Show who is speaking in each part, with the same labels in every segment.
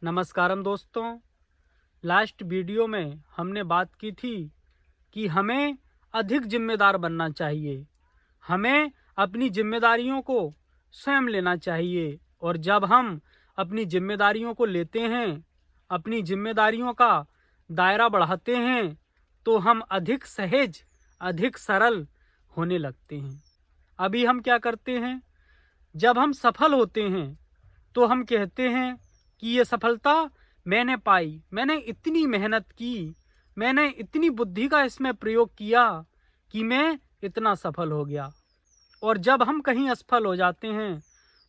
Speaker 1: नमस्कारम दोस्तों। Last video में हमने बात की थी कि हमें अधिक जिम्मेदार बनना चाहिए। हमें अपनी जिम्मेदारियों को स्वयं लेना चाहिए और जब हम अपनी जिम्मेदारियों को लेते हैं, अपनी जिम्मेदारियों का दायरा बढ़ाते हैं, तो हम अधिक सहज, अधिक सरल होने लगते हैं। अभी हम क्या करते हैं, जब हम सफल होते हैं तो हम कहते हैं कि ये सफलता मैंने पाई, मैंने इतनी मेहनत की, मैंने इतनी बुद्धि का इसमें प्रयोग किया कि मैं इतना सफल हो गया। और जब हम कहीं असफल हो जाते हैं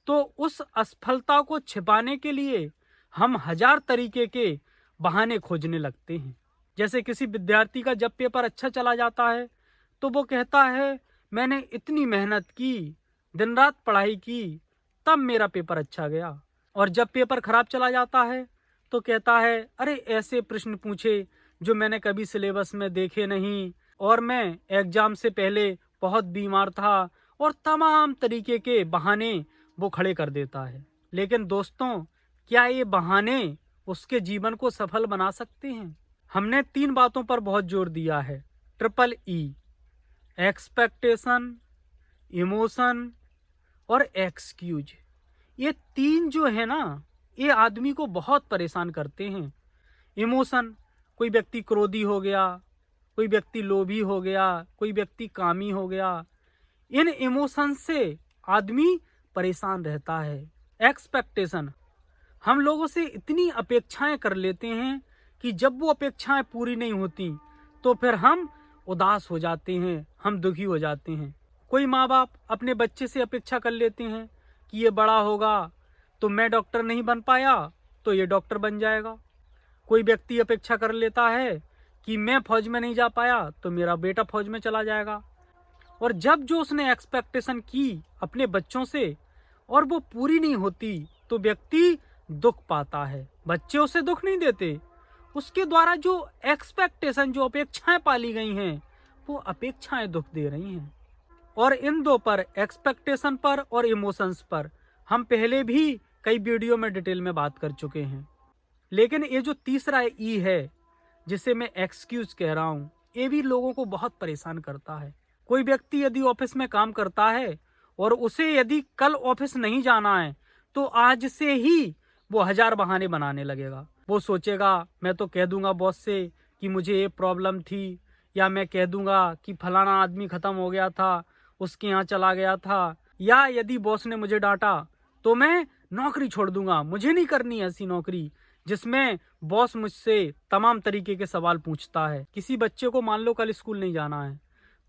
Speaker 1: तो उस असफलता को छिपाने के लिए हम हजार तरीके के बहाने खोजने लगते हैं। जैसे किसी विद्यार्थी का जब पेपर अच्छा चला जाता है तो वो कहता है मैंने इतनी मेहनत की, दिन रात पढ़ाई की, तब मेरा पेपर अच्छा गया। और जब पेपर खराब चला जाता है तो कहता है अरे ऐसे प्रश्न पूछे जो मैंने कभी सिलेबस में देखे नहीं, और मैं एग्जाम से पहले बहुत बीमार था, और तमाम तरीके के बहाने वो खड़े कर देता है। लेकिन दोस्तों, क्या ये बहाने उसके जीवन को सफल बना सकते हैं? हमने 3 बातों पर बहुत जोर दिया है, ट्रिपल ई: एक्सपेक्टेशन, इमोशन और एक्सक्यूज। ये 3 जो है ना, ये आदमी को बहुत परेशान करते हैं। इमोशन: कोई व्यक्ति क्रोधी हो गया, कोई व्यक्ति लोभी हो गया, कोई व्यक्ति कामी हो गया। इन इमोशन से आदमी परेशान रहता है। एक्सपेक्टेशन: हम लोगों से इतनी अपेक्षाएं कर लेते हैं कि जब वो अपेक्षाएं पूरी नहीं होती तो फिर हम उदास हो जाते हैं, हम दुखी हो जाते हैं। कोई माँ बाप अपने बच्चे से अपेक्षा कर लेते हैं कि ये बड़ा होगा तो मैं डॉक्टर नहीं बन पाया तो ये डॉक्टर बन जाएगा। कोई व्यक्ति अपेक्षा कर लेता है कि मैं फौज में नहीं जा पाया तो मेरा बेटा फौज में चला जाएगा। और जब जो उसने एक्सपेक्टेशन की अपने बच्चों से और वो पूरी नहीं होती तो व्यक्ति दुख पाता है। बच्चे उसे दुख नहीं देते, उसके द्वारा जो एक्सपेक्टेशन, जो अपेक्षाएं पाली गई हैं, वो अपेक्षाएं दुख दे रही हैं। और इन दो पर, एक्सपेक्टेशन पर और इमोशंस पर, हम पहले भी कई वीडियो में डिटेल में बात कर चुके हैं। लेकिन ये जो तीसरा ई है, जिसे मैं एक्सक्यूज कह रहा हूँ, ये भी लोगों को बहुत परेशान करता है। कोई व्यक्ति यदि ऑफिस में काम करता है और उसे यदि कल ऑफिस नहीं जाना है तो आज से ही वो हजार बहाने बनाने लगेगा। वो सोचेगा मैं तो कह दूंगा बॉस से कि मुझे ये प्रॉब्लम थी, या मैं कह दूंगा कि फलाना आदमी खत्म हो गया था, उसके यहाँ चला गया था, या यदि बॉस ने मुझे डांटा तो मैं नौकरी छोड़ दूंगा, मुझे नहीं करनी ऐसी नौकरी जिसमें बॉस मुझसे तमाम तरीके के सवाल पूछता है। किसी बच्चे को मान लो कल स्कूल नहीं जाना है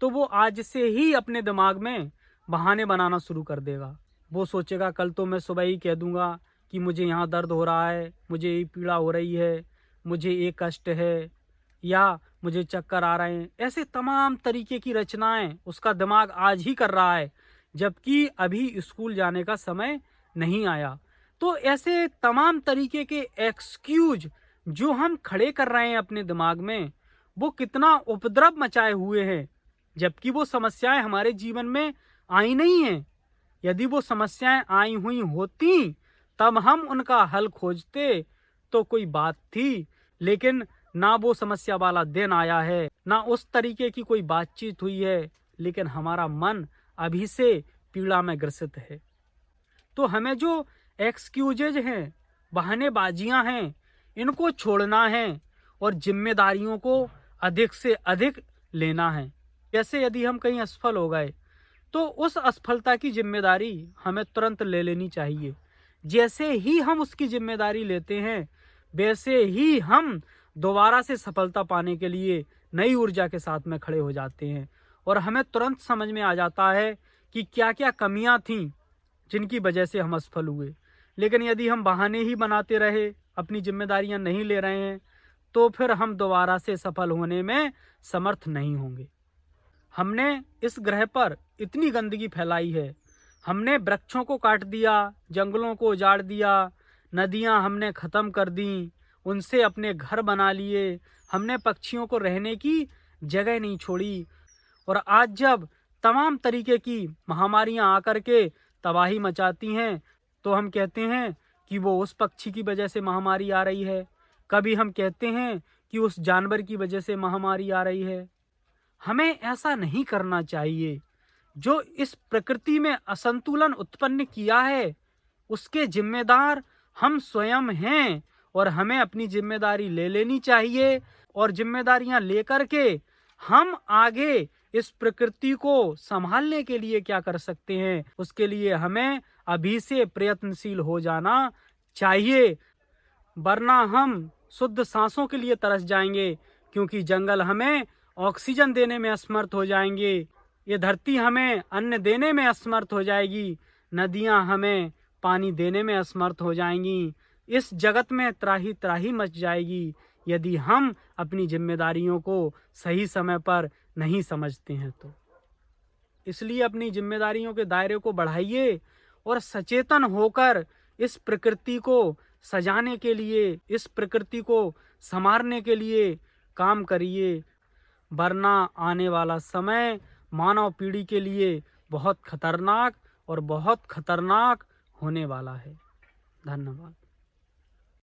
Speaker 1: तो वो आज से ही अपने दिमाग में बहाने बनाना शुरू कर देगा। वो सोचेगा कल तो मैं सुबह ही कह दूंगा कि मुझे यहाँ दर्द हो रहा है, मुझे ये पीड़ा हो रही है, मुझे ये कष्ट है, या मुझे चक्कर आ रहे हैं। ऐसे तमाम तरीके की रचनाएं उसका दिमाग आज ही कर रहा है, जबकि अभी स्कूल जाने का समय नहीं आया। तो ऐसे तमाम तरीके के एक्सक्यूज जो हम खड़े कर रहे हैं अपने दिमाग में, वो कितना उपद्रव मचाए हुए हैं, जबकि वो समस्याएं हमारे जीवन में आई नहीं हैं। यदि वो समस्याएं आई हुई होती तब हम उनका हल खोजते तो कोई बात थी, लेकिन ना वो समस्या वाला दिन आया है, ना उस तरीके की कोई बातचीत हुई है, लेकिन हमारा मन अभी से पीड़ा में ग्रसित है। तो हमें जो एक्सक्यूजेज हैं, बहानेबाजियां हैं, इनको छोड़ना है और जिम्मेदारियों को अधिक से अधिक लेना है। जैसे यदि हम कहीं असफल हो गए तो उस असफलता की जिम्मेदारी हमें तुरंत ले लेनी चाहिए। जैसे ही हम उसकी जिम्मेदारी लेते हैं वैसे ही हम दोबारा से सफलता पाने के लिए नई ऊर्जा के साथ में खड़े हो जाते हैं, और हमें तुरंत समझ में आ जाता है कि क्या क्या कमियां थीं जिनकी वजह से हम असफल हुए। लेकिन यदि हम बहाने ही बनाते रहे, अपनी जिम्मेदारियां नहीं ले रहे हैं, तो फिर हम दोबारा से सफल होने में समर्थ नहीं होंगे। हमने इस ग्रह पर इतनी गंदगी फैलाई है, हमने वृक्षों को काट दिया, जंगलों को उजाड़ दिया, नदियां हमने ख़त्म कर दी, उनसे अपने घर बना लिए, हमने पक्षियों को रहने की जगह नहीं छोड़ी। और आज जब तमाम तरीके की महामारियां आकर के तबाही मचाती हैं तो हम कहते हैं कि वो उस पक्षी की वजह से महामारी आ रही है, कभी हम कहते हैं कि उस जानवर की वजह से महामारी आ रही है। हमें ऐसा नहीं करना चाहिए। जो इस प्रकृति में असंतुलन उत्पन्न किया है, उसके जिम्मेदार हम स्वयं हैं और हमें अपनी जिम्मेदारी ले लेनी चाहिए और जिम्मेदारियां लेकर के हम आगे इस प्रकृति को संभालने के लिए क्या कर सकते हैं, उसके लिए हमें अभी से प्रयत्नशील हो जाना चाहिए, वरना हम शुद्ध सांसों के लिए तरस जाएंगे, क्योंकि जंगल हमें ऑक्सीजन देने में असमर्थ हो जाएंगे, ये धरती हमें अन्न देने में असमर्थ हो जाएगी, नदियां हमें पानी देने में असमर्थ हो जाएंगी। इस जगत में त्राही त्राही मच जाएगी यदि हम अपनी जिम्मेदारियों को सही समय पर नहीं समझते हैं तो। इसलिए अपनी जिम्मेदारियों के दायरे को बढ़ाइए और सचेतन होकर इस प्रकृति को सजाने के लिए, इस प्रकृति को संवारने के लिए काम करिए, वरना आने वाला समय मानव पीढ़ी के लिए बहुत खतरनाक और बहुत खतरनाक होने वाला है। धन्यवाद।